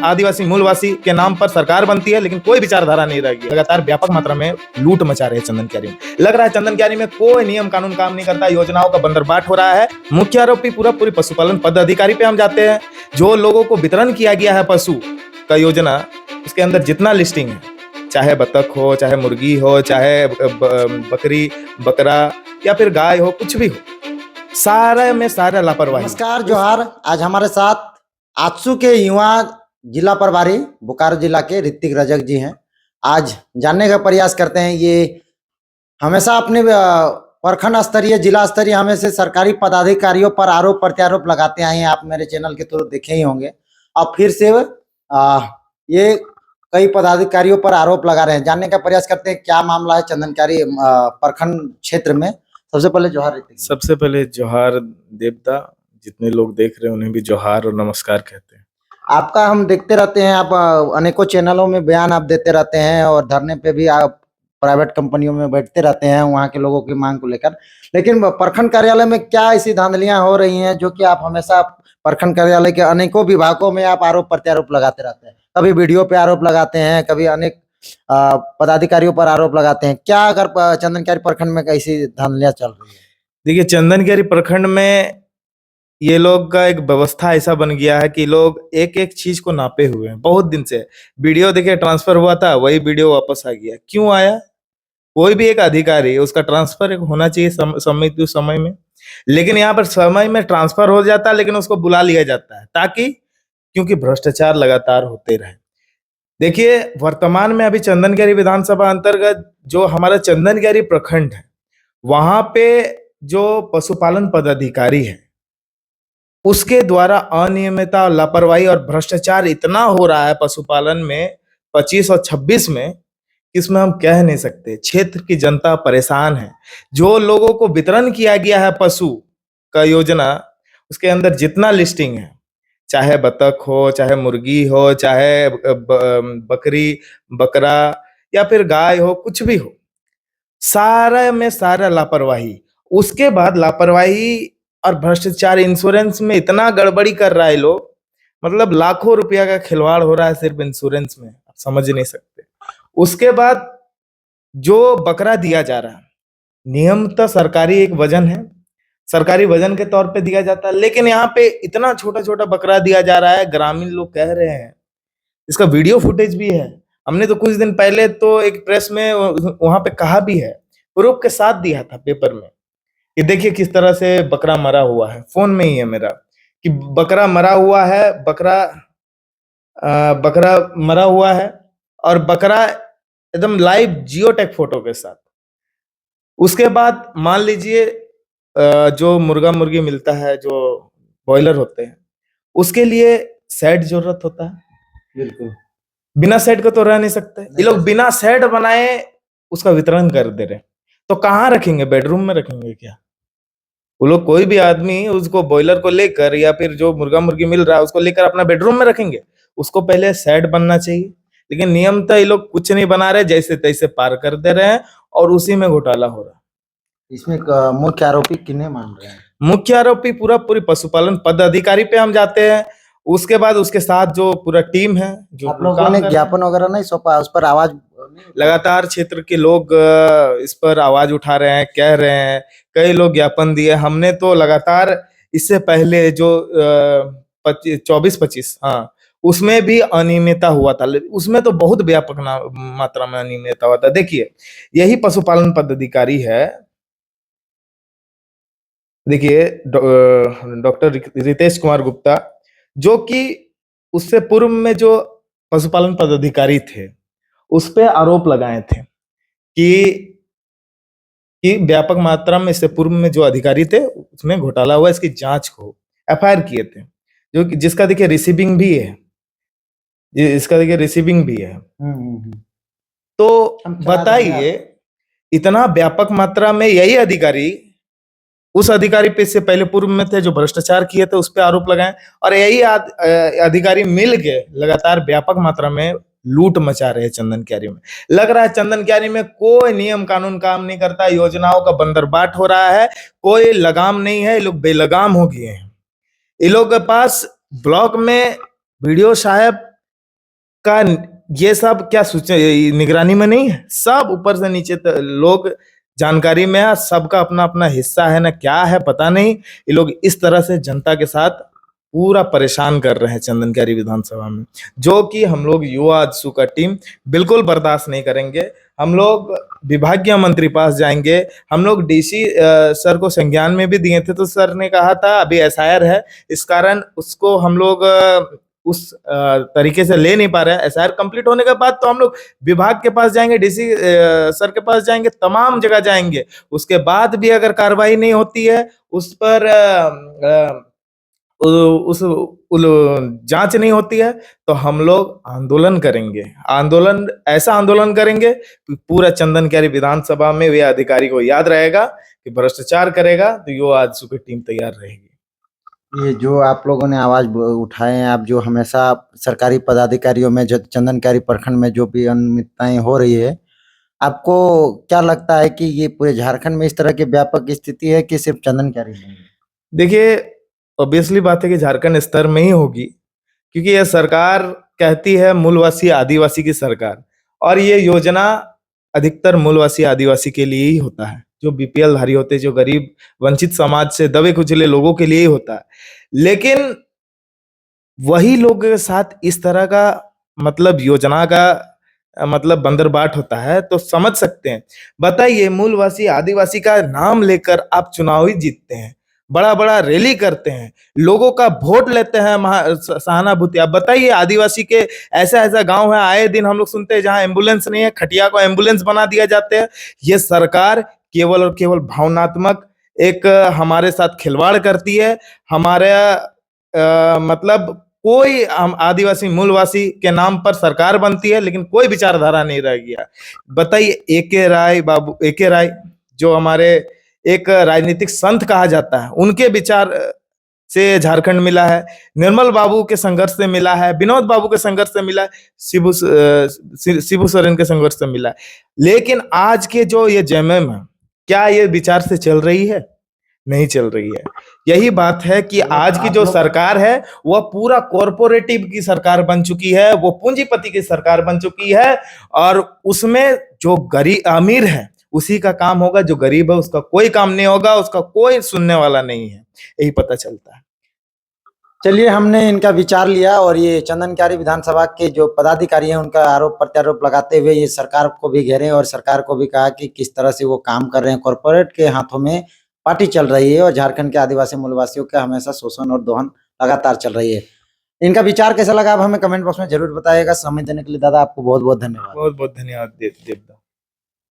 आदिवासी मूलवासी के नाम पर सरकार बनती है, लेकिन कोई विचारधारा नहीं रहेगी। लगातार व्यापक मात्रा में लूट मचा रहे हैं चंदन क्यारी में। लग रहा है चंदन क्यारी में कोई नियम कानून काम नहीं करता, योजनाओं का बंदरबाट हो रहा है। मुख्य आरोपी पूरी पशुपालन पदाधिकारी पे हम जाते हैं। जो लोगों को वितरण किया गया है पशु का योजना, उसके अंदर जितना लिस्टिंग है, चाहे बतख हो, चाहे मुर्गी हो, चाहे बकरी बकरा या फिर गाय हो, कुछ भी हो, सारे में सारा लापरवाही। नमस्कार, जोहार। आज हमारे साथ आजसू के युवा जिला प्रभारी बोकारो जिला के ऋतिक रजक जी हैं। आज जानने का प्रयास करते हैं। ये हमेशा अपने प्रखंड स्तरीय जिला स्तरीय हमेशा सरकारी पदाधिकारियों पर आरोप प्रत्यारोप लगाते आए हैं। आप मेरे चैनल के थ्रू देखे ही होंगे। अब फिर से ये कई पदाधिकारियों पर आरोप लगा रहे हैं। जानने का प्रयास करते हैं क्या मामला है चंदन क्यारी प्रखंड क्षेत्र में। सबसे पहले जोहार ऋतिक। सबसे पहले जोहार देवता, जितने लोग देख रहे हैं उन्हें भी जोहार और नमस्कार कहते हैं। आपका हम देखते रहते हैं, आप अनेकों चैनलों में बयान आप देते रहते हैं और धरने पे भी आप प्राइवेट कंपनियों में बैठते रहते हैं वहाँ के लोगों की मांग को लेकर। लेकिन प्रखंड कार्यालय में क्या ऐसी धांधलियां हो रही हैं जो कि आप हमेशा प्रखंड कार्यालय के अनेकों विभागों में आप आरोप प्रत्यारोप लगाते रहते हैं? कभी वीडियो पे आरोप लगाते हैं, कभी अनेक पदाधिकारियों पर आरोप लगाते हैं। क्या अगर चंदन क्यारी प्रखंड में कैसी धांधलियां चल रही है? देखिए, चंदन क्यारी प्रखंड में ये लोग का एक व्यवस्था ऐसा बन गया है कि लोग एक एक चीज को नापे हुए हैं। बहुत दिन से वीडियो देखिए, ट्रांसफर हुआ था, वही वीडियो वापस आ गया। क्यों आया? कोई भी एक अधिकारी, उसका ट्रांसफर होना चाहिए समय में, लेकिन यहाँ पर समय में ट्रांसफर हो जाता है, लेकिन उसको बुला लिया जाता है ताकि, क्योंकि भ्रष्टाचार लगातार होते रहे। देखिए, वर्तमान में अभी चंदन क्यारी विधानसभा अंतर्गत जो हमारा चंदन क्यारी प्रखंड है, वहां पे जो पशुपालन पदाधिकारी है, उसके द्वारा अनियमितता, लापरवाही और भ्रष्टाचार इतना हो रहा है पशुपालन में 25 और 26 में, इसमें हम कह नहीं सकते। क्षेत्र की जनता परेशान है। जो लोगों को वितरण किया गया है पशु का योजना, उसके अंदर जितना लिस्टिंग है, चाहे बतख हो, चाहे मुर्गी हो, चाहे बकरी बकरा या फिर गाय हो, कुछ भी हो, सारा में सारा लापरवाही। उसके बाद लापरवाही और भ्रष्टाचार, इंश्योरेंस में इतना गड़बड़ी कर रहा है लोग, मतलब लाखों रुपया का खिलवाड़ हो रहा है सिर्फ इंश्योरेंस में, आप समझ नहीं सकते। उसके बाद जो बकरा दिया जा रहा है, नियमतः सरकारी एक वजन है, सरकारी वजन के तौर पे दिया जाता है, लेकिन यहाँ पे इतना छोटा छोटा बकरा दिया जा रहा है। ग्रामीण लोग कह रहे हैं, इसका वीडियो फुटेज भी है। हमने तो कुछ दिन पहले तो एक प्रेस में वहां पे कहा भी है, प्रूफ के साथ दिया था पेपर में, कि देखिए किस तरह से बकरा मरा हुआ है। फोन में ही है मेरा, कि बकरा मरा हुआ है, बकरा मरा हुआ है, और बकरा एकदम लाइव जियोटैग फोटो के साथ। उसके बाद मान लीजिए जो मुर्गा मुर्गी मिलता है, जो बॉयलर होते हैं, उसके लिए शेड जरूरत होता है। बिल्कुल, बिना शेड का तो रह नहीं सकते। ये लोग बिना शेड बनाए उसका वितरण कर दे रहे, तो कहाँ रखेंगे? बेडरूम में रखेंगे क्या? वो लोग, कोई भी आदमी उसको बॉयलर को लेकर या फिर जो मुर्गा मुर्गी मिल रहा है उसको लेकर अपना बेडरूम में रखेंगे? उसको पहले शेड बनना चाहिए। लेकिन नियमतः ये लोग कुछ नहीं बना रहे, जैसे तैसे पार कर दे रहे हैं और उसी में घोटाला हो रहा है। इसमें मुख्य आरोपी किन्हें मान रहे हैं? मुख्य आरोपी पूरी पशुपालन पदाधिकारी पे हम जाते हैं। उसके बाद उसके साथ जो पूरा टीम है, जो आप लोगों ने ज्ञापन वगैरह नहीं सौंपा? उस पर आवाज लगातार क्षेत्र के लोग इस पर आवाज उठा रहे हैं, कह रहे हैं, कई लोग ज्ञापन दिए। हमने तो लगातार इससे पहले जो 24-25, हाँ, उसमें भी अनियमितता हुआ था। उसमें तो बहुत व्यापक मात्रा में अनियमितता हुआ था। देखिए, यही पशुपालन पदाधिकारी है, देखिए डॉक्टर रितेश कुमार गुप्ता, जो कि उससे पूर्व में जो पशुपालन पदाधिकारी थे, उस पे आरोप लगाए थे कि व्यापक मात्रा में इससे पूर्व में जो अधिकारी थे उसमें घोटाला हुआ, इसकी जांच को एफआईआर किए थे, जो जिसका देखिए रिसीविंग भी है, इसका देखिए रिसीविंग भी है। तो बताइए, इतना व्यापक मात्रा में यही अधिकारी, उस अधिकारी पे से पहले पूर्व में थे जो भ्रष्टाचार किए थे, उस पर आरोप लगाए, और यही अधिकारी मिल के लगातार व्यापक मात्रा में लूट मचा रहे हैं चंदन क्यारी में। लग रहा है चंदन क्यारी में कोई नियम कानून काम नहीं करता, योजनाओं का बंदरबाट हो रहा है, कोई लगाम नहीं है। ये लोग बेलगाम हो गए हैं। ये लोग के पास ब्लॉक में वीडियो साहब का ये सब क्या निगरानी में नहीं है। सब ऊपर से नीचे लोग जानकारी में है, सबका अपना अपना हिस्सा है ना, क्या है पता नहीं। ये लोग इस तरह से जनता के साथ पूरा परेशान कर रहे हैं चंदनकारी विधानसभा में, जो कि हम लोग युवा आजसू का टीम बिल्कुल बर्दाश्त नहीं करेंगे। हम लोग विभागीय मंत्री पास जाएंगे। हम लोग डीसी सर को संज्ञान में भी दिए थे, तो सर ने कहा था अभी एसआईआर है, इस कारण उसको हम लोग उस तरीके से ले नहीं पा रहे हैं। एसआईआर कंप्लीट होने के बाद तो हम लोग विभाग के पास जाएंगे, डीसी सर के पास जाएंगे, तमाम जगह जाएंगे। उसके बाद भी अगर कार्रवाई नहीं होती है, उस पर उस जांच नहीं होती है, तो हम लोग आंदोलन करेंगे। आंदोलन, ऐसा आंदोलन करेंगे कि पूरा चंदनकारी विधानसभा में वे अधिकारी को याद रहेगा कि भ्रष्टाचार करेगा तो युवा आजसू की टीम तैयार रहेगी। ये जो आप लोगों ने आवाज उठाए हैं, आप जो हमेशा सरकारी पदाधिकारियों में, जो चंदनकारी प्रखंड में जो भी अनियमितताएं हो रही है, आपको क्या लगता है कि ये पूरे झारखंड में इस तरह की व्यापक स्थिति है कि सिर्फ चंदनकारी में? देखिए, ऑब्वियसली बात है कि झारखंड स्तर में ही होगी, क्योंकि यह सरकार कहती है मूलवासी आदिवासी की सरकार, और ये योजना अधिकतर मूलवासी आदिवासी के लिए ही होता है, जो बीपीएल धारी होते हैं, जो गरीब वंचित समाज से दबे कुचले लोगों के लिए ही होता है। लेकिन वही लोगों के साथ इस तरह का मतलब योजना का मतलब बंदरबाट होता है, तो समझ सकते हैं। बताइए, मूलवासी आदिवासी का नाम लेकर आप चुनाव ही जीतते हैं, बड़ा बड़ा रैली करते हैं, लोगों का वोट लेते हैं सहानुभूति। आप बताइए, आदिवासी के ऐसा ऐसा गांव है, आए दिन हम लोग सुनते हैं जहां एम्बुलेंस नहीं है, खटिया को एम्बुलेंस बना दिया जाते हैं। ये सरकार केवल और केवल भावनात्मक एक हमारे साथ खिलवाड़ करती है। हमारे मतलब कोई हम आदिवासी मूलवासी के नाम पर सरकार बनती है, लेकिन कोई विचारधारा नहीं रह गया। बताइए, एके राय बाबू, एके राय जो हमारे एक राजनीतिक संत कहा जाता है, उनके विचार से झारखंड मिला है। निर्मल बाबू के संघर्ष से मिला है, विनोद बाबू के संघर्ष से मिला है, शिबू सोरेन के संघर्ष से मिला है। लेकिन आज के जो ये जेएमएम है, क्या ये विचार से चल रही है? नहीं चल रही है। यही बात है कि आज की जो सरकार है वह पूरा कॉरपोरेटिव की सरकार बन चुकी है, वो पूंजीपति की सरकार बन चुकी है, और उसमें जो गरीब अमीर है उसी का काम होगा, जो गरीब है उसका कोई काम नहीं होगा, उसका कोई सुनने वाला नहीं है। यही पता चलता है। चलिए, हमने इनका विचार लिया, और ये चंदनकारी विधानसभा के जो पदाधिकारी हैं उनका आरोप प्रत्यारोप लगाते हुए ये सरकार को भी घेरे और सरकार को भी कहा कि किस तरह से वो काम कर रहे हैं। कॉरपोरेट के हाथों में पार्टी चल रही है और झारखंड के आदिवासी मूलवासियों का हमेशा शोषण और दोहन लगातार चल रही है। इनका विचार कैसा लगा आप हमें कमेंट बॉक्स में जरूर बताइएगा। समय देने के लिए दादा आपको बहुत बहुत धन्यवाद। बहुत बहुत धन्यवाद देवदा।